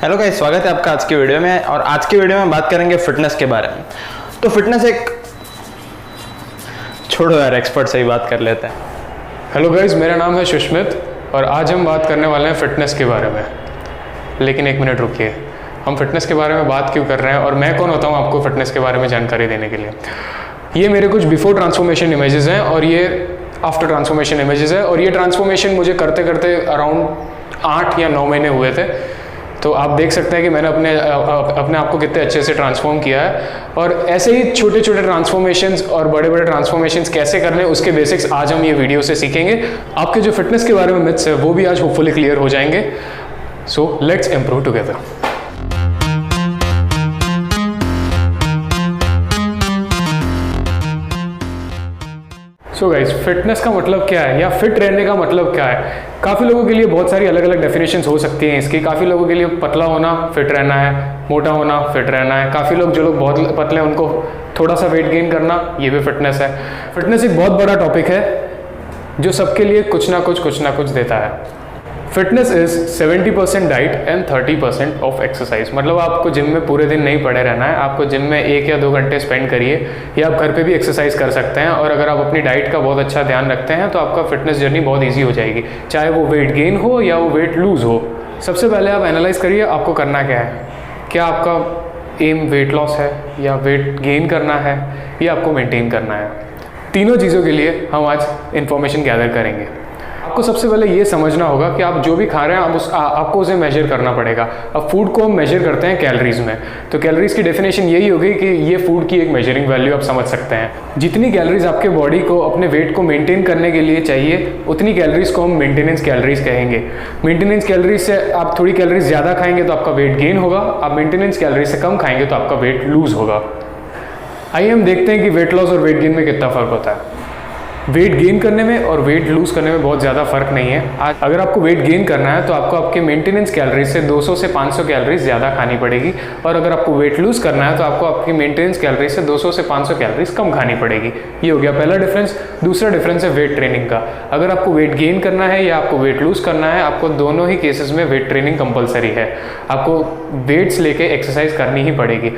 Hello guys, स्वागत है आपका आज की वीडियो में। और आज की वीडियो में बात करेंगे फिटनेस के बारे में। तो फिटनेस एक छोड़ो यार, एक्सपर्ट से ही बात कर लेते हैं। हेलो गाइस, मेरा नाम है सुष्मित और आज हम बात करने वाले हैं फ़िटनेस के बारे में। लेकिन एक मिनट रुकिए, हम फिटनेस के बारे में बात क्यों कर रहे हैं और मैं कौन होता हूँ आपको फिटनेस के बारे में जानकारी देने के लिए। ये मेरे कुछ बिफोर ट्रांसफॉर्मेशन इमेजेस हैं और ये आफ्टर ट्रांसफॉर्मेशन इमेजेस है। और ये ट्रांसफॉर्मेशन मुझे करते करते अराउंड 8 या 9 महीने हुए थे। तो आप देख सकते हैं कि मैंने अपने आप को कितने अच्छे से ट्रांसफॉर्म किया है। और ऐसे ही छोटे छोटे ट्रांसफॉर्मेशंस और बड़े बड़े ट्रांसफॉर्मेशंस कैसे करने उसके बेसिक्स आज हम ये वीडियो से सीखेंगे। आपके जो फिटनेस के बारे में मिथ्स है वो भी आज होपफुली क्लियर हो जाएंगे। So let's improve together. So guys, fitness का मतलब क्या है या फिट रहने का मतलब क्या है? काफ़ी लोगों के लिए बहुत सारी अलग अलग डेफिनेशंस हो सकती हैं इसकी। काफ़ी लोगों के लिए पतला होना फिट रहना है, मोटा होना फिट रहना है। काफ़ी लोग जो लोग बहुत पतले हैं उनको थोड़ा सा वेट गेन करना, ये भी फिटनेस है। फिटनेस एक बहुत बड़ा टॉपिक है जो सबके लिए कुछ ना कुछ देता है। Fitness is 70% diet and 30% of exercise. मतलब आपको जिम में पूरे दिन नहीं पड़े रहना है, आपको जिम में 1 या 2 घंटे स्पेंड करिए या आप घर पे भी एक्सरसाइज कर सकते हैं। और अगर आप अपनी डाइट का बहुत अच्छा ध्यान रखते हैं तो आपका फिटनेस जर्नी बहुत ईजी हो जाएगी, चाहे वो वेट गेन हो या वो वेट लूज हो। सबसे पहले आप एनालाइज करिए आपको करना क्या है। क्या आपका एम वेट लॉस है या वेट गेन करना है या आपको मेंटेन करना है? तीनों चीज़ों के लिए हम आज इन्फॉर्मेशन गैदर करेंगे। आपको सबसे पहले ये समझना होगा कि आप जो भी खा रहे हैं आपको उसे मेजर करना पड़ेगा। अब फूड को हम मेजर करते हैं कैलोरीज में, तो कैलोरीज की डेफिनेशन यही होगी कि ये फूड की एक मेजरिंग वैल्यू आप समझ सकते हैं। जितनी कैलोरीज आपके बॉडी को अपने वेट को मेंटेन करने के लिए चाहिए उतनी कैलोरीज को हम मेंटेनेंस कैलोरीज कहेंगे। मेंटेनेंस कैलोरीज से आप थोड़ी कैलोरीज ज़्यादा खाएंगे तो आपका वेट गेन होगा, आप मेंटेनेंस कैलोरीज से कम खाएंगे तो आपका वेट लूज होगा। आइए हम देखते हैं कि वेट लॉस और वेट गेन में कितना फ़र्क होता है। वेट गेन करने में और वेट लूज करने में बहुत ज़्यादा फर्क नहीं है। आज अगर आपको वेट गेन करना है तो आपको आपके मेंटेनेंस कैलोरीज से 200 से 500 कैलोरीज ज़्यादा खानी पड़ेगी। और अगर आपको वेट लूज करना है तो आपको आपकी मेंटेनेंस कैलोरीज से 200 से 500 कैलोरीज कम खानी पड़ेगी। ये हो गया पहला डिफरेंस। दूसरा डिफरेंस है वेट ट्रेनिंग का। अगर आपको वेट गेन करना है या आपको वेट लूज करना है, आपको दोनों ही केसेस में वेट ट्रेनिंग कंपलसरी है। आपको वेट्स लेके एक्सरसाइज करनी ही पड़ेगी।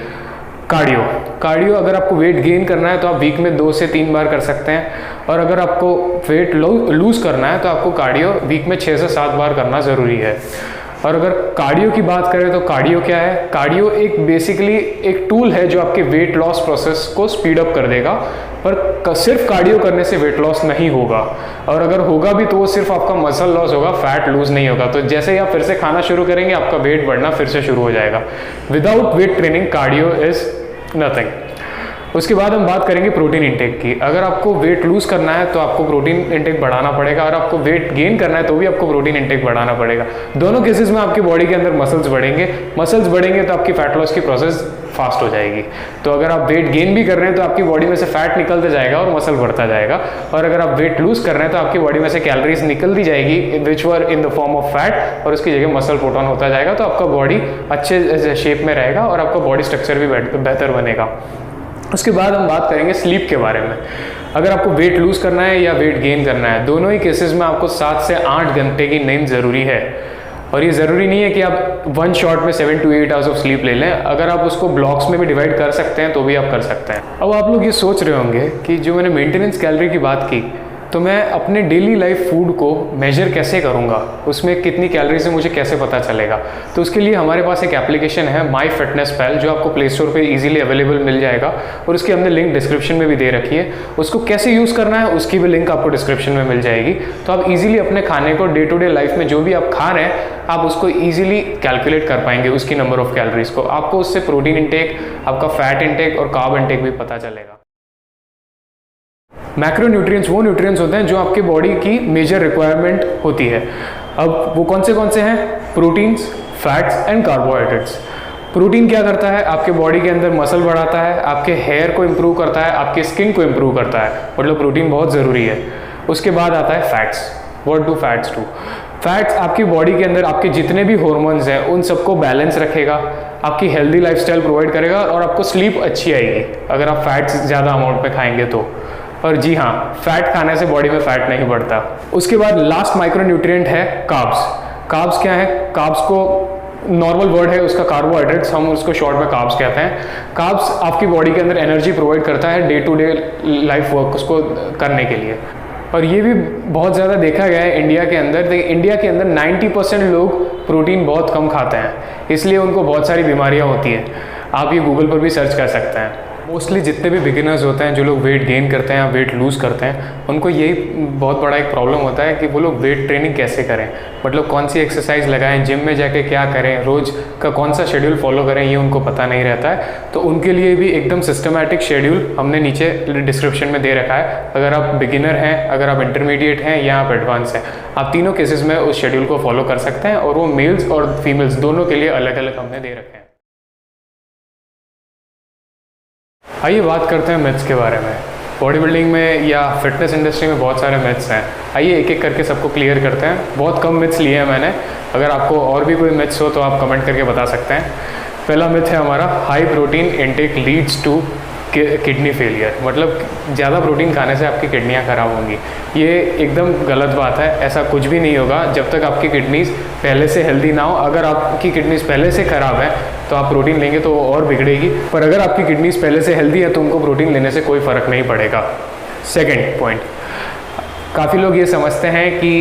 कार्डियो अगर आपको वेट गेन करना है तो आप वीक में 2 से 3 बार कर सकते हैं। और अगर आपको वेट लूज करना है तो आपको कार्डियो वीक में 6 से 7 बार करना ज़रूरी है। और अगर कार्डियो की बात करें तो कार्डियो क्या है? कार्डियो एक बेसिकली एक टूल है जो आपके वेट लॉस प्रोसेस को स्पीड अप कर देगा। पर सिर्फ कार्डियो करने से वेट लॉस नहीं होगा, और अगर होगा भी तो वो सिर्फ आपका मसल लॉस होगा, फैट लूज नहीं होगा। तो जैसे ही आप फिर से खाना शुरू करेंगे आपका वेट बढ़ना फिर से शुरू हो जाएगा। Without weight training cardio is nothing. उसके बाद हम बात करेंगे प्रोटीन इंटेक की। अगर आपको वेट लूज करना है तो आपको प्रोटीन इंटेक बढ़ाना पड़ेगा, और आपको वेट गेन करना है तो भी आपको प्रोटीन इंटेक बढ़ाना पड़ेगा। दोनों केसेस में आपकी बॉडी के अंदर मसल्स बढ़ेंगे तो आपकी फैट लॉस की प्रोसेस फास्ट हो जाएगी। तो अगर आप वेट गेन भी कर रहे हैं तो आपकी बॉडी में से फैट निकलता जाएगा और मसल बढ़ता जाएगा। और अगर आप वेट लूज कर रहे हैं तो आपकी बॉडी में से कैलोरीज निकलती जाएगी which were in the form of fat, और उसकी जगह मसल पुट ऑन होता जाएगा। तो आपका बॉडी अच्छे शेप में रहेगा और आपका बॉडी स्ट्रक्चर भी बेहतर बनेगा। उसके बाद हम बात करेंगे स्लीप के बारे में। अगर आपको वेट लूज करना है या वेट गेन करना है, दोनों ही केसेस में आपको 7 से 8 घंटे की नींद ज़रूरी है। और ये ज़रूरी नहीं है कि आप 1 शॉट में 7 to 8 आवर्स ऑफ स्लीप ले लें। अगर आप उसको ब्लॉक्स में भी डिवाइड कर सकते हैं तो भी आप कर सकते हैं। अब आप लोग ये सोच रहे होंगे कि जो मैंने मेंटेनेंस कैलोरी की बात की, तो मैं अपने डेली लाइफ फूड को मेजर कैसे करूँगा, उसमें कितनी कैलोरीज है मुझे कैसे पता चलेगा? तो उसके लिए हमारे पास एक एप्लीकेशन है MyFitnessPal, जो आपको प्ले स्टोर पे इजीली अवेलेबल मिल जाएगा, और उसकी हमने लिंक डिस्क्रिप्शन में भी दे रखी है। उसको कैसे यूज़ करना है उसकी भी लिंक आपको डिस्क्रिप्शन में मिल जाएगी। तो आप इजीली अपने खाने को डे टू डे लाइफ में जो भी आप खा रहे हैं आप उसको इजीली कैलकुलेट कर पाएंगे, उसकी नंबर ऑफ कैलोरीज को। आपको उससे प्रोटीन इंटेक, आपका फैट इंटेक और कार्ब इंटेक भी पता चलेगा। मैक्रो न्यूट्रिएंट्स वो न्यूट्रिएंट्स होते हैं जो आपके बॉडी की मेजर रिक्वायरमेंट होती है। अब वो कौन से हैं? Proteins, fats and carbohydrates. Protein क्या करता है? आपके बॉडी के अंदर मसल बढ़ाता है, आपके हेयर को इम्प्रूव करता है, आपके स्किन को इम्प्रूव करता है। मतलब प्रोटीन बहुत ज़रूरी है। उसके बाद आता है fats. What do fats do? Fats आपकी बॉडी के अंदर आपके जितने भी हॉर्मोन्स हैं उन सबको बैलेंस रखेगा, आपकी हेल्दी लाइफस्टाइल प्रोवाइड करेगा, और आपको स्लीप अच्छी आएगी अगर आप फैट्स ज़्यादा अमाउंट में खाएंगे तो। और जी हाँ, फैट खाने से बॉडी में फैट नहीं बढ़ता। उसके बाद लास्ट माइक्रो न्यूट्रिएंट है कार्ब्स। कार्ब्स क्या है? कार्ब्स को नॉर्मल वर्ड है उसका कार्बोहाइड्रेट्स, हम उसको शॉर्ट में कार्ब्स कहते हैं। कार्ब्स आपकी बॉडी के अंदर एनर्जी प्रोवाइड करता है day to day life work उसको करने के लिए। और ये भी बहुत ज़्यादा देखा गया है इंडिया के अंदर। इंडिया के अंदर 90% लोग प्रोटीन बहुत कम खाते हैं, इसलिए उनको बहुत सारी बीमारियां होती हैं। आप ये गूगल पर भी सर्च कर सकते हैं। मोस्टली जितने भी बिगिनर्स होते हैं, जो लोग वेट गेन करते हैं या वेट लूज़ करते हैं, उनको यही बहुत बड़ा एक प्रॉब्लम होता है कि वो लोग वेट ट्रेनिंग कैसे करें, मतलब कौन सी एक्सरसाइज लगाएं, जिम में जाके क्या करें, रोज़ का कौन सा शेड्यूल फॉलो करें, ये उनको पता नहीं रहता है। तो उनके लिए भी एकदम सिस्टमैटिक शेड्यूल हमने नीचे डिस्क्रिप्शन में दे रखा है। अगर आप बिगिनर हैं, अगर आप इंटरमीडिएट हैं या आप एडवांस हैं, आप तीनों केसेस में उस शेड्यूल को फॉलो कर सकते हैं, और वो मेल्स और फीमेल्स दोनों के लिए अलग अलग हमने दे रखे हैं। आइए बात करते हैं मिथ्स के बारे में। बॉडी बिल्डिंग में या फिटनेस इंडस्ट्री में बहुत सारे मिथ्स हैं। आइए एक एक करके सबको क्लियर करते हैं। बहुत कम मिथ्स लिए हैं मैंने, अगर आपको और भी कोई मिथ्स हो तो आप कमेंट करके बता सकते हैं। पहला मिथ है हमारा, high protein intake leads to kidney failure, मतलब ज़्यादा प्रोटीन खाने से आपकी किडनियाँ ख़राब होंगी। ये एकदम गलत बात है, ऐसा कुछ भी नहीं होगा जब तक आपकी किडनीज पहले से हेल्दी ना हो। अगर आपकी किडनीज पहले से ख़राब है तो आप प्रोटीन लेंगे तो वो और बिगड़ेगी, पर अगर आपकी किडनीज पहले से हेल्दी है तो उनको प्रोटीन लेने से कोई फ़र्क नहीं पड़ेगा। सेकेंड पॉइंट, काफ़ी लोग ये समझते हैं कि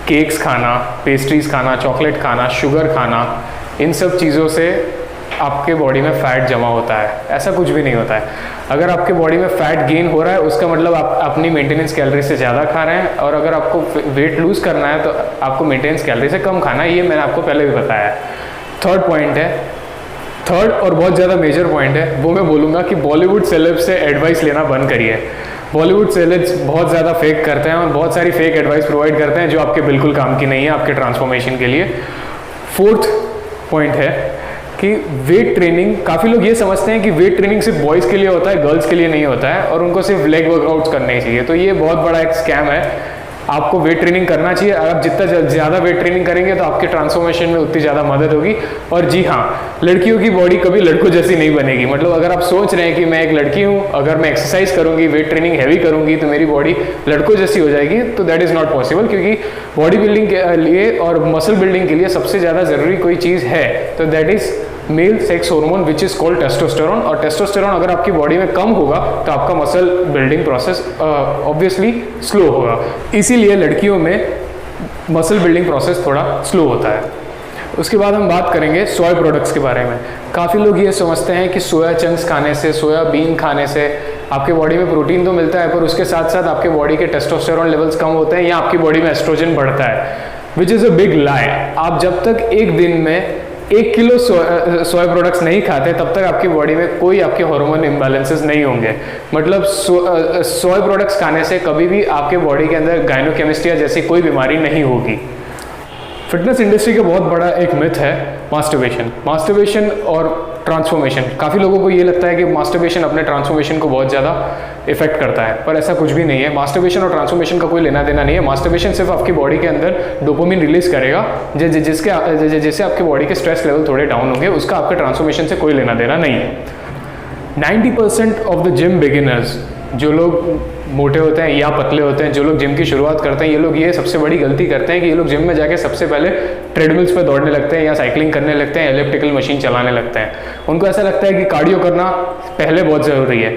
केक्स खाना, पेस्ट्रीज़ खाना, चॉकलेट खाना, शुगर खाना, इन सब चीज़ों से आपके बॉडी में फ़ैट जमा होता है। ऐसा कुछ भी नहीं होता है। अगर आपके बॉडी में फ़ैट गेन हो रहा है उसका मतलब आप अपनी मेंटेनेंस कैलोरी से ज़्यादा खा रहे हैं, और अगर आपको वेट लूज़ करना है तो आपको मेंटेनेंस कैलोरी से कम खाना है। ये मैंने आपको पहले भी बताया है। थर्ड पॉइंट है, थर्ड और बहुत ज़्यादा मेजर पॉइंट है, वो मैं बोलूँगा कि बॉलीवुड सेलेब्स से एडवाइस लेना बंद करिए। बॉलीवुड सेलेब्स बहुत ज़्यादा फेक करते हैं और बहुत सारी फेक एडवाइस प्रोवाइड करते हैं जो आपके बिल्कुल काम की नहीं है आपके ट्रांसफॉर्मेशन के लिए। फोर्थ पॉइंट है कि वेट ट्रेनिंग, काफ़ी लोग ये समझते हैं कि वेट ट्रेनिंग सिर्फ बॉयज़ के लिए होता है, गर्ल्स के लिए नहीं होता है, और उनको सिर्फ लेग वर्कआउट्स करने चाहिए। तो ये बहुत बड़ा एक स्कैम है। आपको वेट ट्रेनिंग करना चाहिए। आप जितना ज़्यादा वेट ट्रेनिंग करेंगे तो आपके ट्रांसफॉर्मेशन में उतनी ज़्यादा मदद होगी। और जी हाँ, लड़कियों की बॉडी कभी लड़कों जैसी नहीं बनेगी। मतलब अगर आप सोच रहे हैं कि मैं एक लड़की हूँ, अगर मैं एक्सरसाइज करूँगी, वेट ट्रेनिंग हैवी करूँगी तो मेरी बॉडी लड़कों जैसी हो जाएगी, तो दैट इज़ नॉट पॉसिबल। क्योंकि बॉडी बिल्डिंग के लिए और मसल बिल्डिंग के लिए सबसे ज़्यादा ज़रूरी कोई चीज़ है तो that is male sex hormone which is called testosterone. और टेस्टोस्टेरोन अगर आपकी बॉडी में कम होगा तो आपका muscle building process obviously slow होगा। इसीलिए लड़कियों में मसल बिल्डिंग प्रोसेस थोड़ा स्लो होता है। उसके बाद हम बात करेंगे सोया प्रोडक्ट्स के बारे में। काफ़ी लोग ये समझते हैं कि सोया चंक्स खाने से, सोयाबीन खाने से आपके बॉडी में प्रोटीन तो मिलता है, पर उसके साथ साथ आपके बॉडी के टेस्टोस्टेरोन लेवल्स कम होते हैं या आपकी बॉडी में एस्ट्रोजन बढ़ता है, which is a big lie. आप जब तक एक दिन में 1 किलो सोया प्रोडक्ट्स नहीं खाते तब तक आपकी बॉडी में कोई आपके हार्मोन इम्बैलेंसेस नहीं होंगे। मतलब सोया प्रोडक्ट्स खाने से कभी भी आपके बॉडी के अंदर गायनोकेमिस्ट्रिया जैसी कोई बीमारी नहीं होगी। फिटनेस इंडस्ट्री का बहुत बड़ा एक मिथ है मास्टरबेशन और ट्रांसफॉर्मेशन। काफ़ी लोगों को ये लगता है कि मास्टरबेशन अपने ट्रांसफॉर्मेशन को बहुत ज़्यादा इफेक्ट करता है, पर ऐसा कुछ भी नहीं है। मास्टरबेशन और ट्रांसफॉर्मेशन का कोई लेना देना नहीं है। मास्टरबेशन सिर्फ आपकी बॉडी के अंदर डोपामिन रिलीज करेगा जिससे आपकी बॉडी के स्ट्रेस लेवल थोड़े डाउन होंगे, उसका आपके ट्रांसफॉर्मेशन से कोई लेना देना नहीं है। 90% ऑफ द जिम बिगिनर्स, जो लोग मोटे होते हैं या पतले होते हैं, जो लोग जिम की शुरुआत करते हैं, ये लोग ये सबसे बड़ी गलती करते हैं कि ये लोग जिम में जाके सबसे पहले ट्रेडमिल्स पे दौड़ने लगते हैं या साइकिलिंग करने लगते हैं, एलिप्टिकल मशीन चलाने लगते हैं। उनको ऐसा लगता है कि कार्डियो करना पहले बहुत ज़रूरी है,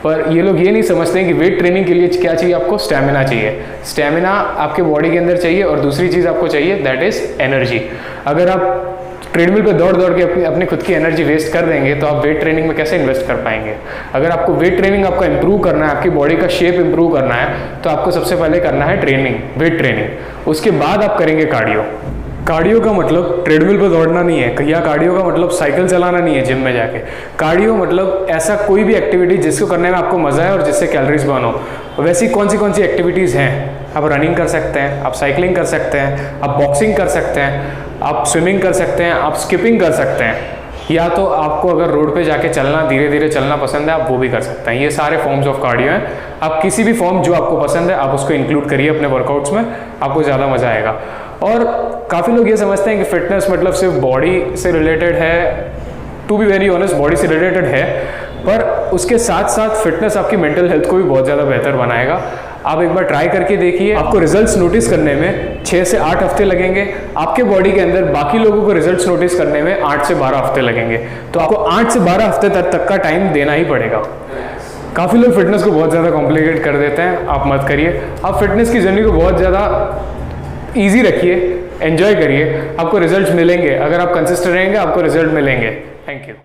पर ये लोग ये नहीं समझते हैं कि वेट ट्रेनिंग के लिए क्या चाहिए, आपको स्टैमिना चाहिए। स्टैमिना आपके बॉडी के अंदर चाहिए, और दूसरी चीज़ आपको चाहिए दैट इज़ एनर्जी। अगर आप ट्रेडमिल पे दौड़ के अपनी खुद की एनर्जी वेस्ट कर देंगे तो आप वेट ट्रेनिंग में कैसे इन्वेस्ट कर पाएंगे। अगर आपको वेट ट्रेनिंग आपका इंप्रूव करना है, आपकी बॉडी का शेप इंप्रूव करना है, तो आपको सबसे पहले करना है ट्रेनिंग, वेट ट्रेनिंग। उसके बाद आप करेंगे कार्डियो। कार्डियो का मतलब ट्रेडमिल पे दौड़ना नहीं है, या कार्डियो का मतलब साइकिल चलाना नहीं है जिम में जाके। कार्डियो मतलब ऐसा कोई भी एक्टिविटी जिसको करने में आपको मज़ा है और जिससे कैलोरीज बर्न हो। वैसी कौन सी एक्टिविटीज़ हैं? आप रनिंग कर सकते हैं, आप साइकिलिंग कर सकते हैं, आप बॉक्सिंग कर सकते हैं, आप स्विमिंग कर सकते हैं, आप स्किपिंग कर सकते हैं, या तो आपको अगर रोड पे जाके चलना, धीरे धीरे चलना पसंद है, आप वो भी कर सकते हैं। ये सारे फॉर्म्स ऑफ कार्डियो हैं। आप किसी भी फॉर्म जो आपको पसंद है आप उसको इंक्लूड करिए अपने वर्कआउट्स में, आपको ज़्यादा मज़ा आएगा। और काफ़ी लोग ये समझते हैं कि फिटनेस मतलब सिर्फ बॉडी से रिलेटेड है। To be very honest, body से रिलेटेड है, पर उसके साथ साथ फिटनेस आपकी मेंटल हेल्थ को भी बहुत ज़्यादा बेहतर बनाएगा। आप एक बार ट्राई करके देखिए, आपको रिजल्ट्स नोटिस करने में 6 से 8 हफ्ते लगेंगे। आपके बॉडी के अंदर बाकी लोगों को रिजल्ट्स नोटिस करने में 8 से 12 हफ्ते लगेंगे। तो आपको 8 से 12 हफ्ते तक का टाइम देना ही पड़ेगा। काफ़ी लोग फिटनेस को बहुत ज़्यादा कॉम्प्लिकेट कर देते हैं, आप मत करिए। आप फिटनेस की जर्नी को बहुत ज़्यादा ईजी रखिए, एंजॉय करिए, आपको रिजल्ट्स मिलेंगे। अगर आप कंसिस्टेंट रहेंगे आपको रिजल्ट मिलेंगे। Thank you.